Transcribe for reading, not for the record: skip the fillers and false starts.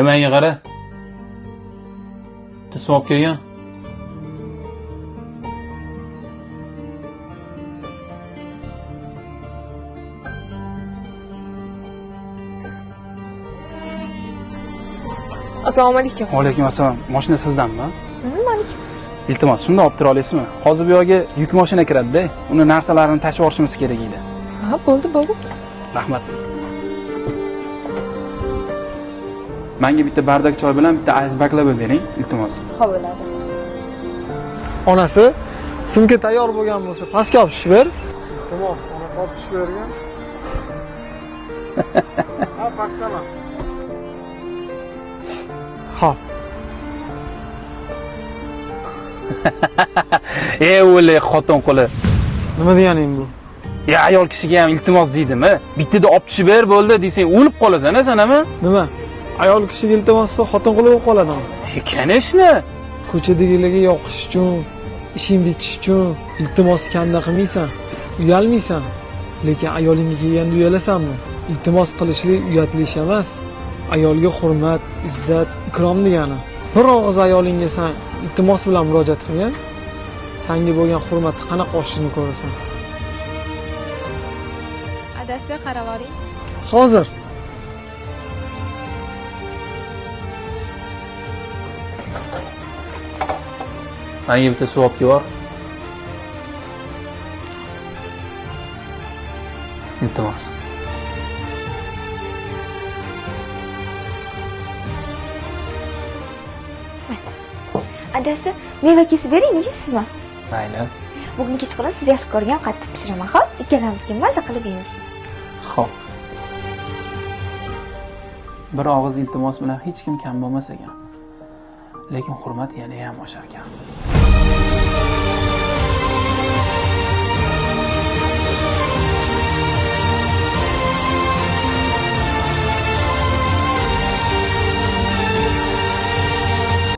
Menga qara. Bitta savob kelgan. Assalomu alaykum. Va alaykum assalom. Mashina sizdanmi? Meniki. Iltimos, shunda olib tura olasizmi? Hozir bu yoqqa yuk mashina kiradi-da. Uni narsalarini tashib yuborishimiz kerak edi. Ha, bo'ldi. Rahmat. Menga bitta bardak choy bilan bitta ice baklava bering, iltimos. Xo'p, bo'ladi. Onasi sumka tayyor bo'lgan bo'lsa, pastga olib tushib ber. Iltimos, onasi olib tushib bergan. Ha, pastdaman. Xo'p. O'li xotin qo'li. Nima deganing bu? Ya ayol kishiga ham iltimos deydimi? Bittada olib tushib ber bo'ldi desang, o'lib qolasan-a sanami? Nima? Ayol kishiga iltimosda xotin qo'li bo'lib qoladimi? Kanishni. Ko'chadagilarga yoqish uchun, ishing bitish uchun iltimos kanda qilmaysan, uyalmaysan. Lekin ayolingga kelganda uyalasanmi? Iltimos qilishlik uyatlish emas. Ayolga hurmat, izzat, ikrom degani. Bir og'iz ayolingga sen iltimos bilan murojaat qilgan, senga bo'lgan hurmatni qanaqa oshishini ko'rasan. Adasi qarab oling. Hozir Menga bitta savob bor. Iltimos. Adasi, meva kesib bering, yeysizmi? Mayli. Bugun kechqurun siz yaxshi ko'rgan qattiq pishiraman, xo'p? Ikkalamizga maza qilib yeymiz. Xo'p. Bir og'iz iltimos bilan hech kim kam bo'lmas ekan. Lekin hurmat yana ham oshar ekan.